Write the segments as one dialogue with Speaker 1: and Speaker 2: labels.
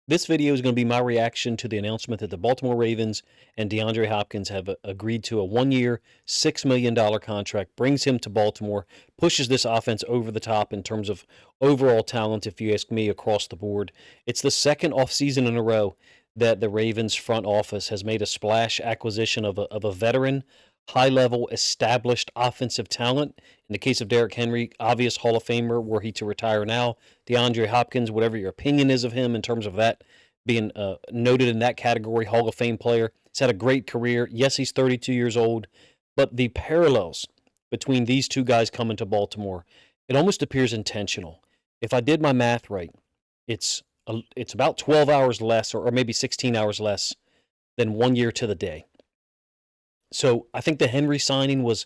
Speaker 1: This video is going to be my reaction to the announcement that the Baltimore Ravens and Deandre Hopkins have agreed to a 1-year, $6 million contract, brings him to Baltimore, pushes this offense over the top in terms of overall talent, if you ask me, across the board. It's the second offseason in a row that the Ravens front office has made a splash acquisition of a veteran, high-level, established offensive talent. In the case of Derrick Henry, obvious Hall of Famer, were he to retire now. DeAndre Hopkins, whatever your opinion is of him in terms of that being noted in that category, Hall of Fame player. He's had a great career. Yes, he's 32 years old, but the parallels between these two guys coming to Baltimore, it almost appears intentional. If I did my math right, it's about 12 hours less, or maybe 16 hours less than 1 year to the day. So I think the Henry signing was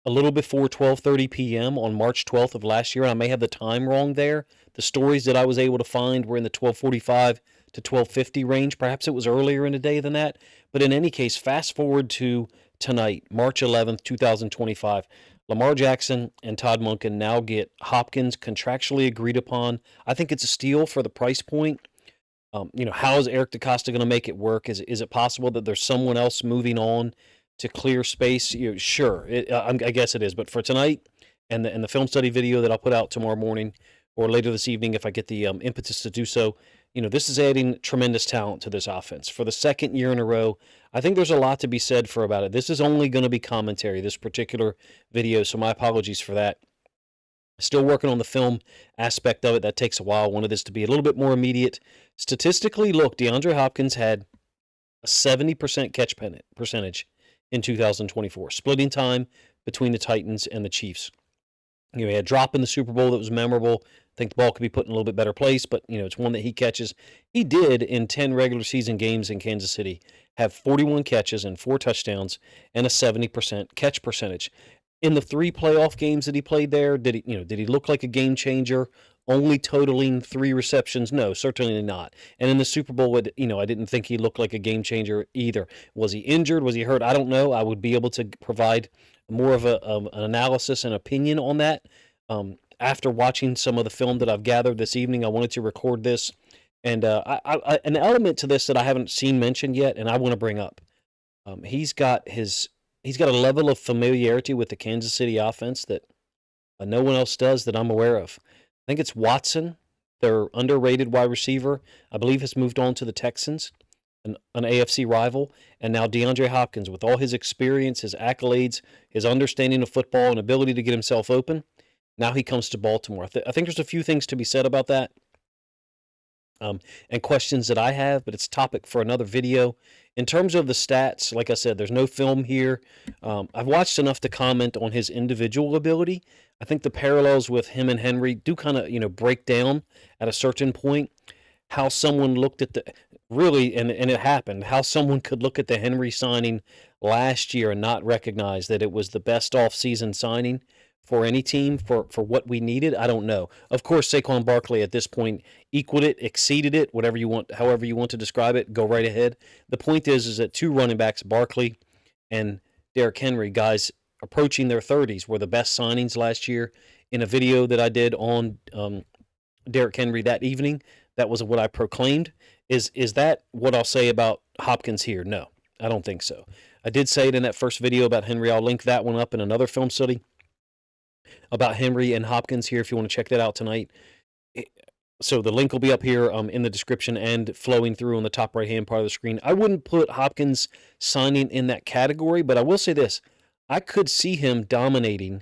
Speaker 1: a little before 12:30 p.m. on March 12th of last year. I may have the time wrong there. The stories that I was able to find were in the 12:45 to 12:50 range. Perhaps it was earlier in the day than that. But in any case, fast forward to tonight, March 11th, 2025. Lamar Jackson and Todd Monken now get Hopkins contractually agreed upon. I think it's a steal for the price point. How is Eric DeCosta going to make it work? Is it possible that there's someone else moving on to clear space? Sure, I guess it is. But for tonight and the film study video that I'll put out tomorrow morning or later this evening, if I get the impetus to do so, this is adding tremendous talent to this offense for the second year in a row. I think there's a lot to be said about it. This is only going to be commentary, this particular video, so my apologies for that. Still working on the film aspect of it. That takes a while. I wanted this to be a little bit more immediate. Statistically, look, DeAndre Hopkins had a 70% catch percentage in 2024, splitting time between the Titans and the Chiefs. He had a drop in the Super Bowl that was memorable. I think the ball could be put in a little bit better place, but it's one that he catches. He did, in 10 regular season games in Kansas City, have 41 catches and 4 touchdowns and a 70% catch percentage. In the 3 playoff games that he played there, did he look like a game changer? Only totaling 3 receptions? No, certainly not. And in the Super Bowl, I didn't think he looked like a game changer either. Was he injured? Was he hurt? I don't know. I would be able to provide more of an analysis and opinion on that. After watching some of the film that I've gathered this evening, I wanted to record this. And an element to this that I haven't seen mentioned yet, and I want to bring up. He's got a level of familiarity with the Kansas City offense that no one else does that I'm aware of. I think it's Watson, their underrated wide receiver. I believe has moved on to the Texans, an AFC rival. And now DeAndre Hopkins, with all his experience, his accolades, his understanding of football, and ability to get himself open, now he comes to Baltimore. I think there's a few things to be said about that. And questions that I have, but it's a topic for another video. In terms of the stats, like I said, there's no film here. I've watched enough to comment on his individual ability. I think the parallels with him and Henry do kind of, break down at a certain point. How someone looked at and it happened, how someone could look at the Henry signing last year and not recognize that it was the best offseason signing for any team for what we needed. I don't know. Of course, Saquon Barkley at this point equaled it, exceeded it, whatever you want, however you want to describe it, go right ahead. The point is that 2 running backs, Barkley and Derrick Henry, guys approaching their 30s, were the best signings last year. In a video that I did on Derrick Henry that evening, that was what I proclaimed. Is that what I'll say about Hopkins here? No, I don't think so. I did say it in that first video about Henry. I'll link that one up in another film study about Henry and Hopkins here if you want to check that out tonight. So the link will be up here in the description and flowing through on the top right-hand part of the screen. I wouldn't put Hopkins signing in that category, but I will say this. I could see him dominating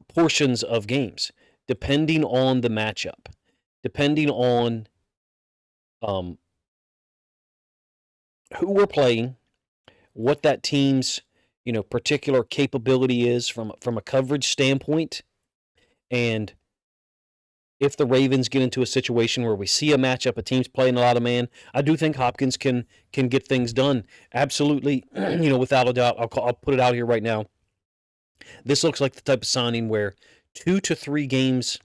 Speaker 1: portions of games, depending on the matchup, depending on who we're playing, what that team's particular capability is from a coverage standpoint, and if the Ravens get into a situation where we see a matchup, a team's playing a lot of man, I do think Hopkins can get things done. Absolutely, without a doubt. I'll put it out here right now. This looks like the type of signing where 2 to 3 games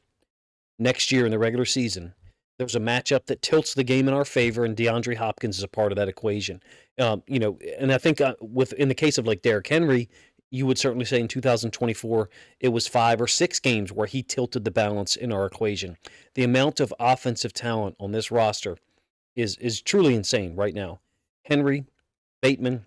Speaker 1: next year in the regular season, there's a matchup that tilts the game in our favor, and DeAndre Hopkins is a part of that equation. And I think in the case of like Derrick Henry, you would certainly say in 2024, it was 5 or 6 games where he tilted the balance in our equation. The amount of offensive talent on this roster is truly insane right now. Henry, Bateman,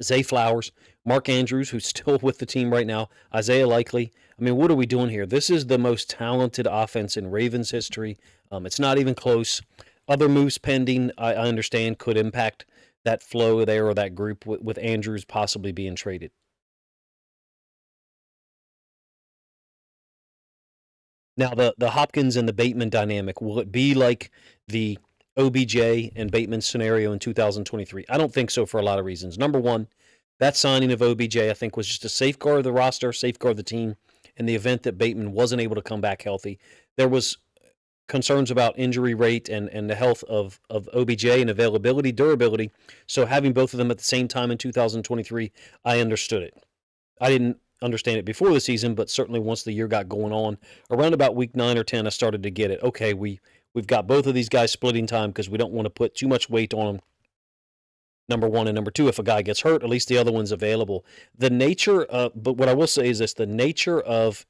Speaker 1: Zay Flowers, Mark Andrews, who's still with the team right now, Isaiah Likely. I mean, what are we doing here? This is the most talented offense in Ravens history. It's not even close. Other moves pending, I understand, could impact that flow there or that group with Andrews possibly being traded. Now, the Hopkins and the Bateman dynamic, will it be like the OBJ and Bateman scenario in 2023? I don't think so for a lot of reasons. Number one, that signing of OBJ, I think, was just to safeguard the roster, safeguard the team in the event that Bateman wasn't able to come back healthy. There was concerns about injury rate and the health of OBJ and availability, durability. So having both of them at the same time in 2023, I understood it. I didn't understand it before the season, but certainly once the year got going on, around about week 9 or 10, I started to get it. Okay, we've got both of these guys splitting time because we don't want to put too much weight on them. Number one, and number two, if a guy gets hurt, at least the other one's available. The nature of, but what I will say is this: the nature of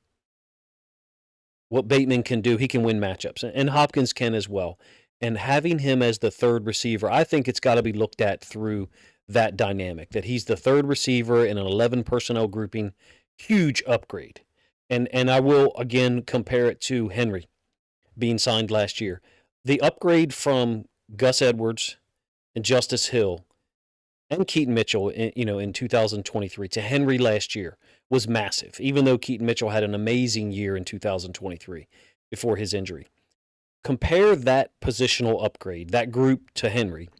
Speaker 1: what Bateman can do, he can win matchups, and Hopkins can as well. And having him as the third receiver, I think it's got to be looked at through that dynamic, that he's the third receiver in an 11 personnel grouping. Huge upgrade. And I will again compare it to Henry being signed last year. The upgrade from Gus Edwards and Justice Hill and Keaton Mitchell, in 2023 to Henry last year was massive, even though Keaton Mitchell had an amazing year in 2023 before his injury. Compare that positional upgrade, that group to Henry,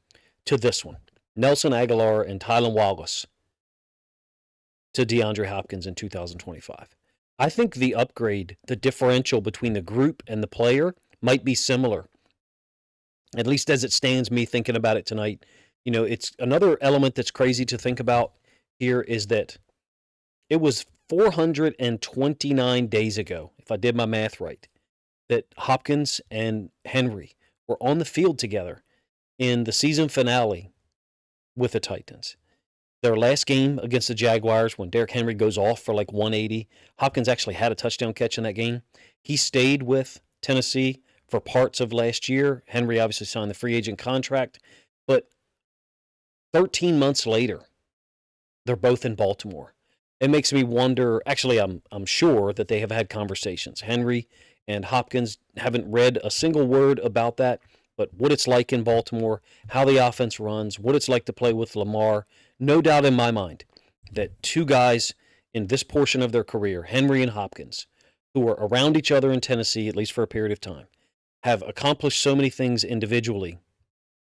Speaker 1: to this one. Nelson Aguilar and Tylan Wallace to DeAndre Hopkins in 2025. I think the upgrade, the differential between the group and the player might be similar, at least as it stands, me thinking about it tonight. It's another element that's crazy to think about here is that it was 429 days ago, if I did my math right, that Hopkins and Henry were on the field together in the season finale with the Titans. Their last game against the Jaguars, when Derrick Henry goes off for like 180, Hopkins actually had a touchdown catch in that game. He stayed with Tennessee for parts of last year. Henry obviously signed the free agent contract, but 13 months later, they're both in Baltimore. It makes me wonder. Actually, I'm sure that they have had conversations. Henry and Hopkins haven't read a single word about that, but what it's like in Baltimore, how the offense runs, what it's like to play with Lamar. No doubt in my mind that two guys in this portion of their career, Henry and Hopkins, who are around each other in Tennessee, at least for a period of time, have accomplished so many things individually,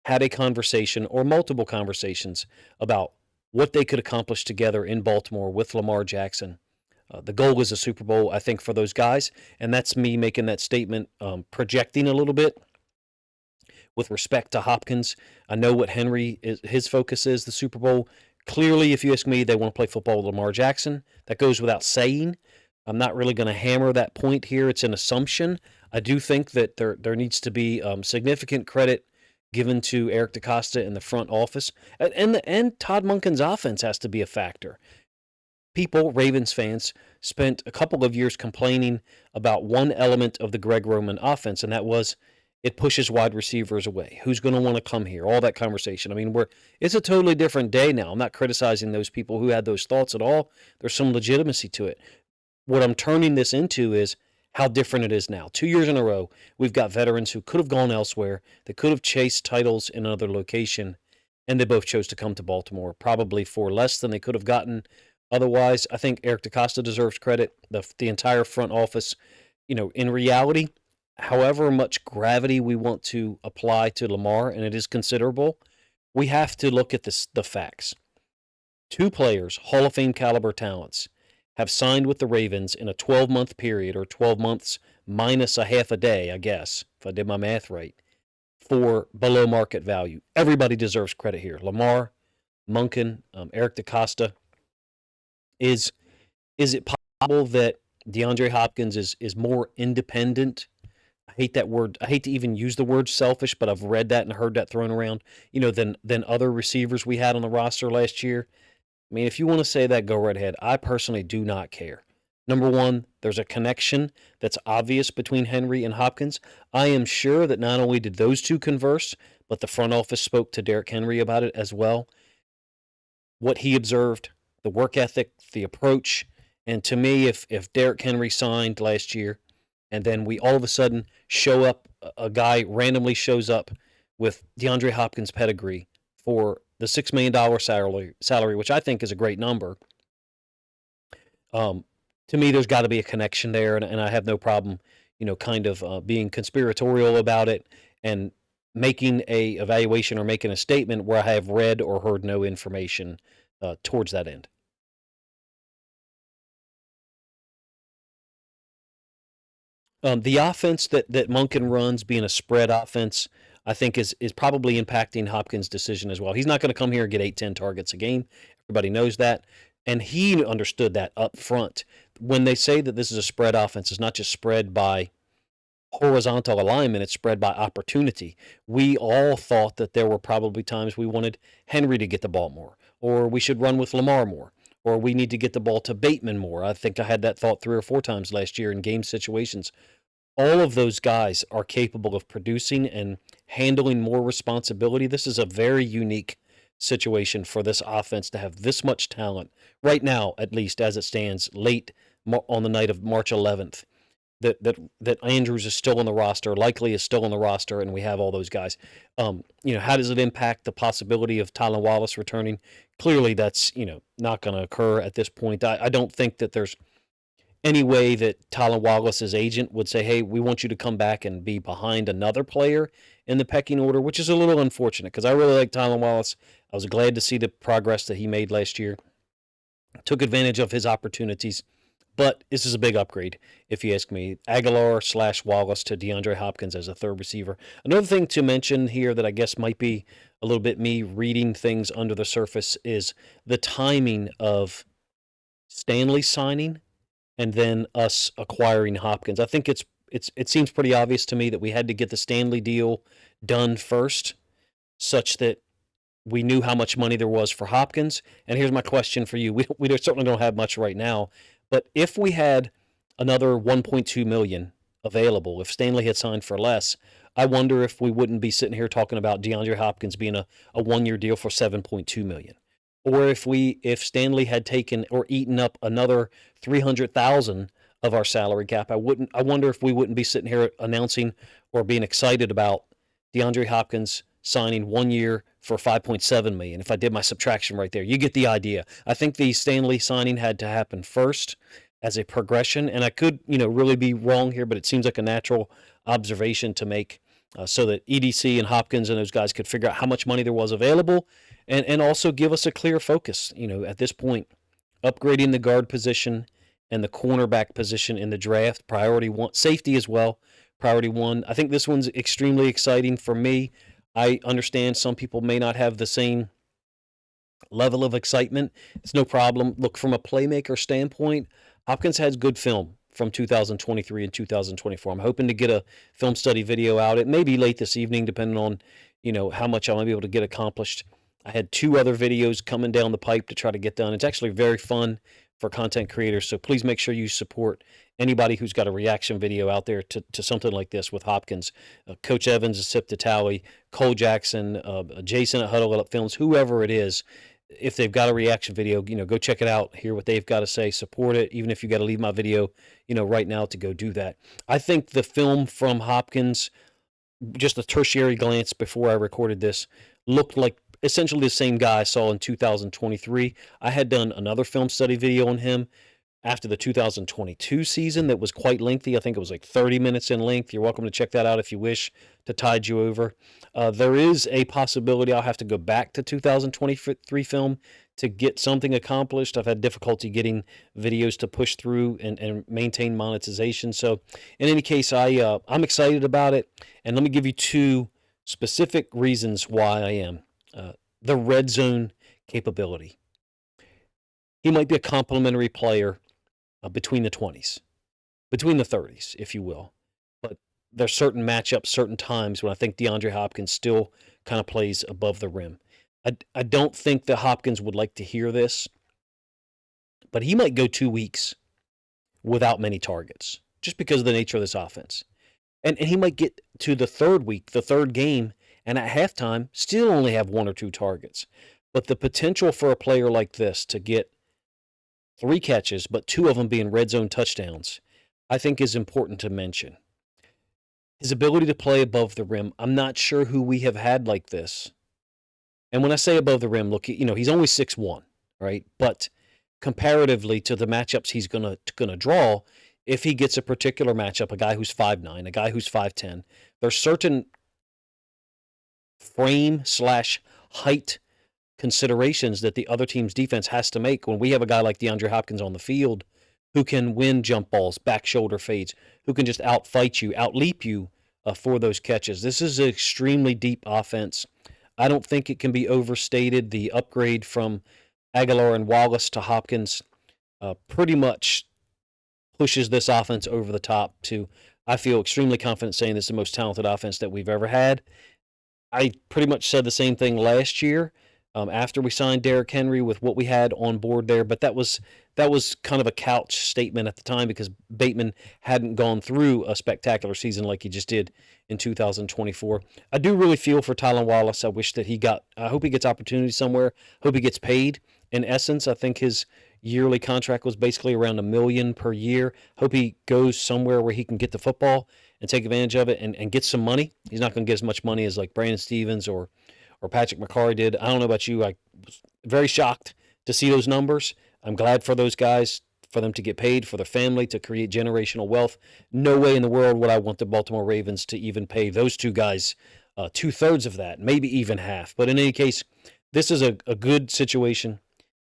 Speaker 1: had a conversation or multiple conversations about what they could accomplish together in Baltimore with Lamar Jackson. The goal is a Super Bowl, I think, for those guys, and that's me making that statement, projecting a little bit with respect to Hopkins. I know what his focus is, the Super Bowl. Clearly, if you ask me, they want to play football with Lamar Jackson. That goes without saying. I'm not really going to hammer that point here. It's an assumption. I do think that there needs to be significant credit given to Eric DeCosta in the front office. And Todd Monken's offense has to be a factor. People, Ravens fans, spent a couple of years complaining about one element of the Greg Roman offense, and that was it pushes wide receivers away. Who's going to want to come here? All that conversation. I mean, it's a totally different day now. I'm not criticizing those people who had those thoughts at all. There's some legitimacy to it. What I'm turning this into is how different it is now. 2 years in a row, we've got veterans who could have gone elsewhere, that could have chased titles in another location, and they both chose to come to Baltimore, probably for less than they could have gotten otherwise. I think Eric DeCosta deserves credit, the entire front office. In reality, however much gravity we want to apply to Lamar, and it is considerable, we have to look at the facts. Two players, Hall of Fame caliber talents, have signed with the Ravens in a 12-month period, or 12 months minus a half a day, I guess, if I did my math right, for below market value. Everybody deserves credit here. Lamar, Monken, Eric DeCosta. Is it possible that DeAndre Hopkins is more independent? I hate that word. I hate to even use the word selfish, but I've read that and heard that thrown around, than other receivers we had on the roster last year. I mean, if you want to say that, go right ahead. I personally do not care. Number one, there's a connection that's obvious between Henry and Hopkins. I am sure that not only did those two converse, but the front office spoke to Derrick Henry about it as well. What he observed, the work ethic, the approach. And to me, if Derrick Henry signed last year and then we all of a sudden show up, a guy randomly shows up with DeAndre Hopkins' pedigree for the $6 million salary, which I think is a great number. To me, there's got to be a connection there, and I have no problem, kind of being conspiratorial about it and making a evaluation or making a statement where I have read or heard no information towards that end. The offense that Monken runs, being a spread offense, I think is probably impacting Hopkins' decision as well. He's not going to come here and get 8-10 targets a game. Everybody knows that, and he understood that up front. When they say that this is a spread offense, it's not just spread by horizontal alignment, it's spread by opportunity. We all thought that there were probably times we wanted Henry to get the ball more, or we should run with Lamar more, or we need to get the ball to Bateman more. I think I had that thought 3 or 4 times last year in game situations. All of those guys are capable of producing and handling more responsibility. This is a very unique situation for this offense to have this much talent right now, at least as it stands, late on the night of March 11th. That Andrews is still on the roster, likely is still on the roster, and we have all those guys. How does it impact the possibility of Tylan Wallace returning? Clearly, that's not going to occur at this point. I don't think that there's any way that Tylan Wallace's agent would say, hey, we want you to come back and be behind another player in the pecking order, which is a little unfortunate because I really like Tylan Wallace. I was glad to see the progress that he made last year. Took advantage of his opportunities, but this is a big upgrade, if you ask me. Aguilar/Wallace to DeAndre Hopkins as a third receiver. Another thing to mention here that I guess might be a little bit me reading things under the surface is the timing of Stanley signing and then us acquiring Hopkins. I think it seems pretty obvious to me that we had to get the Stanley deal done first, such that we knew how much money there was for Hopkins. And here's my question for you: we certainly don't have much right now, but if we had another 1.2 million available, if Stanley had signed for less, I wonder if we wouldn't be sitting here talking about DeAndre Hopkins being a 1-year deal for 7.2 million. Or if Stanley had taken or eaten up another 300,000 of our salary cap, I wonder if we wouldn't be sitting here announcing or being excited about DeAndre Hopkins signing 1 year for 5.7 million. If I did my subtraction right there, you get the idea. I think the Stanley signing had to happen first as a progression, and I could, really be wrong here, but it seems like a natural observation to make, so that EDC and Hopkins and those guys could figure out how much money there was available, and also give us a clear focus. At this point, upgrading the guard position and the cornerback position in the draft, priority one, safety as well, priority one. I think this one's extremely exciting for me. I understand some people may not have the same level of excitement. It's no problem. Look, from a playmaker standpoint, Hopkins has good film from 2023 and 2024. I'm hoping to get a film study video out. It may be late this evening, depending on, how much I might be able to get accomplished. I had 2 other videos coming down the pipe to try to get done. It's actually very fun for content creators, so please make sure you support anybody who's got a reaction video out there to something like this with Hopkins. Coach Evans, a Sip to Tally, Cole Jackson, Jason at Huddle Up Films, whoever it is. If they've got a reaction video, go check it out, hear what they've got to say, support it, even if you got to leave my video, right now to go do that. I think the film from Hopkins, just a tertiary glance before I recorded this, looked like essentially the same guy I saw in 2023. I had done another film study video on him after the 2022 season that was quite lengthy. I think it was like 30 minutes in length. You're welcome to check that out if you wish, to tide you over. There is a possibility I'll have to go back to 2023 film to get something accomplished. I've had difficulty getting videos to push through and maintain monetization. So in any case, I'm excited about it. And let me give you 2 specific reasons why I am. The red zone capability. He might be a complementary player between the 20s, between the 30s, if you will. But there's certain matchups, certain times when I think DeAndre Hopkins still kind of plays above the rim. I don't think that Hopkins would like to hear this, but he might go 2 weeks without many targets just because of the nature of this offense. And he might get to the third week, the third game, and at halftime still only have 1 or 2 targets. But the potential for a player like this to get 3 catches, but 2 of them being red zone touchdowns, I think is important to mention. His ability to play above the rim, I'm not sure who we have had like this. And when I say above the rim, look, he's only 6'1", right? But comparatively to the matchups he's gonna draw, if he gets a particular matchup, a guy who's 5'9", a guy who's 5'10", there's certain frame/height considerations that the other team's defense has to make when we have a guy like Deandre Hopkins on the field who can win jump balls, back shoulder fades, who can just outfight you, outleap you for those catches. This is an extremely deep offense. I don't think it can be overstated. The upgrade from Aguilar and Wallace to Hopkins pretty much pushes this offense over the top to, I feel extremely confident saying this is the most talented offense that we've ever had. I pretty much said the same thing last year after we signed Derrick Henry with what we had on board there, but that was kind of a couch statement at the time because Bateman hadn't gone through a spectacular season like he just did in 2024. I do really feel for Tylan Wallace. I hope he gets opportunity somewhere. Hope he gets paid. In essence, I think his yearly contract was basically around $1 million per year. Hope he goes somewhere where he can get the football and take advantage of it and get some money. He's not going to get as much money as like Brandon Stevens or Patrick McCarry did. I don't know about you. I was very shocked to see those numbers. I'm glad for those guys, for them to get paid, for their family, to create generational wealth. No way in the world would I want the Baltimore Ravens to even pay those 2 guys 2/3 of that, maybe even half. But in any case, this is a good situation.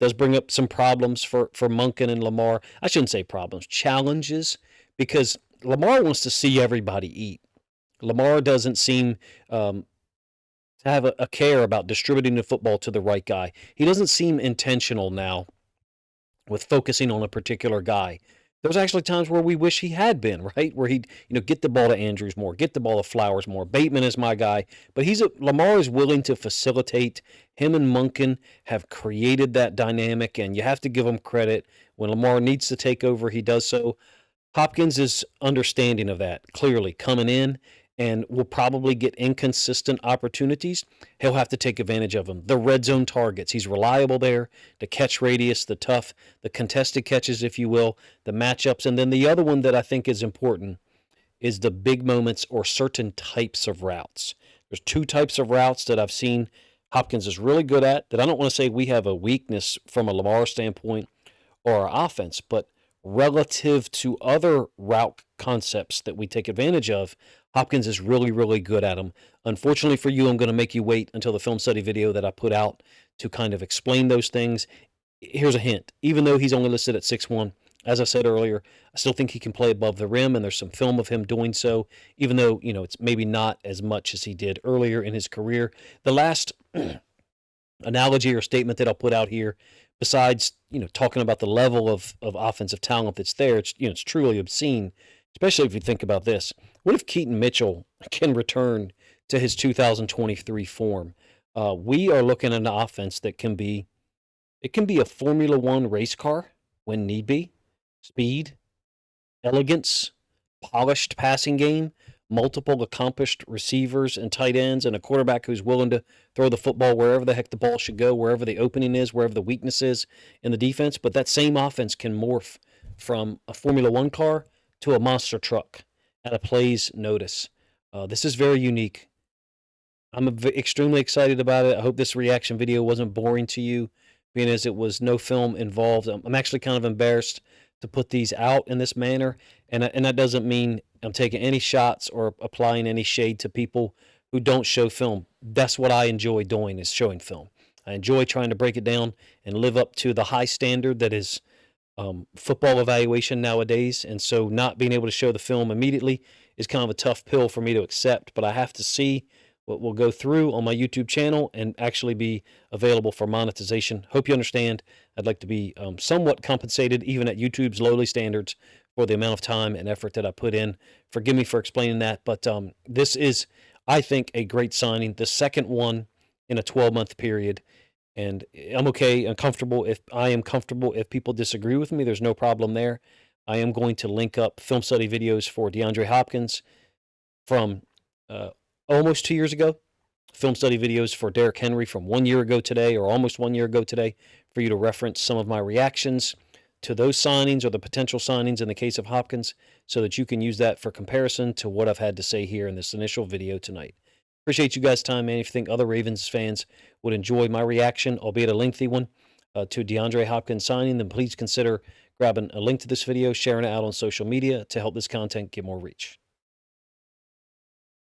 Speaker 1: Does bring up some problems for Monken and Lamar. I shouldn't say problems, challenges, because Lamar wants to see everybody eat. Lamar doesn't seem to have a care about distributing the football to the right guy. He doesn't seem intentional now with focusing on a particular guy. There's actually times where we wish he had been, right? Where he'd, get the ball to Andrews more, get the ball to Flowers more. Bateman is my guy. But Lamar is willing to facilitate. Him and Monken have created that dynamic, and you have to give him credit. When Lamar needs to take over, he does so. Hopkins is understanding of that, clearly, coming in, and will probably get inconsistent opportunities. He'll have to take advantage of them. The red zone targets, he's reliable there. The catch radius, the contested catches, if you will, the matchups. And then the other one that I think is important is the big moments or certain types of routes. There's 2 types of routes that I've seen Hopkins is really good at that I don't want to say we have a weakness from a Lamar standpoint or our offense, but relative to other route concepts that we take advantage of, Hopkins is really, really good at them. Unfortunately for you, I'm going to make you wait until the film study video that I put out to kind of explain those things. Here's a hint. Even though he's only listed at 6'1", as I said earlier, I still think he can play above the rim, and there's some film of him doing so, even though, it's maybe not as much as he did earlier in his career. The last analogy or statement that I'll put out here, besides, talking about the level of offensive talent that's there, it's truly obscene, especially if you think about this. What if Keaton Mitchell can return to his 2023 form? We are looking at an offense that can be a Formula One race car when need be. Speed, elegance, polished passing game, multiple accomplished receivers and tight ends, and a quarterback who's willing to throw the football wherever the heck the ball should go, wherever the opening is, wherever the weakness is in the defense. But that same offense can morph from a Formula One car to a monster truck at a play's notice. This is very unique. I'm extremely excited about it. I hope this reaction video wasn't boring to you, being as it was no film involved. I'm actually kind of embarrassed to put these out in this manner, and that doesn't mean I'm taking any shots or applying any shade to people who don't show film. That's what I enjoy doing, is showing film. I enjoy trying to break it down and live up to the high standard that is football evaluation nowadays, and so not being able to show the film immediately is kind of a tough pill for me to accept, but I have to see what will go through on my YouTube channel and actually be available for monetization. Hope you understand. I'd like to be somewhat compensated, even at YouTube's lowly standards, for the amount of time and effort that I put in. Forgive me for explaining that, but this is, I think, a great signing, the second one in a 12-month period. And I'm okay and comfortable if I am comfortable if people disagree with me. There's no problem there. I am going to link up film study videos for Deandre Hopkins from almost 2 years ago, film study videos for Derrick Henry from 1 year ago today, or almost 1 year ago today, for you to reference some of my reactions to those signings or the potential signings in the case of Hopkins, so that you can use that for comparison to what I've had to say here in this initial video tonight. Appreciate you guys' time, man. If you think other Ravens fans would enjoy my reaction, albeit a lengthy one, to Deandre Hopkins signing, then please consider grabbing a link to this video, sharing it out on social media to help this content get more reach.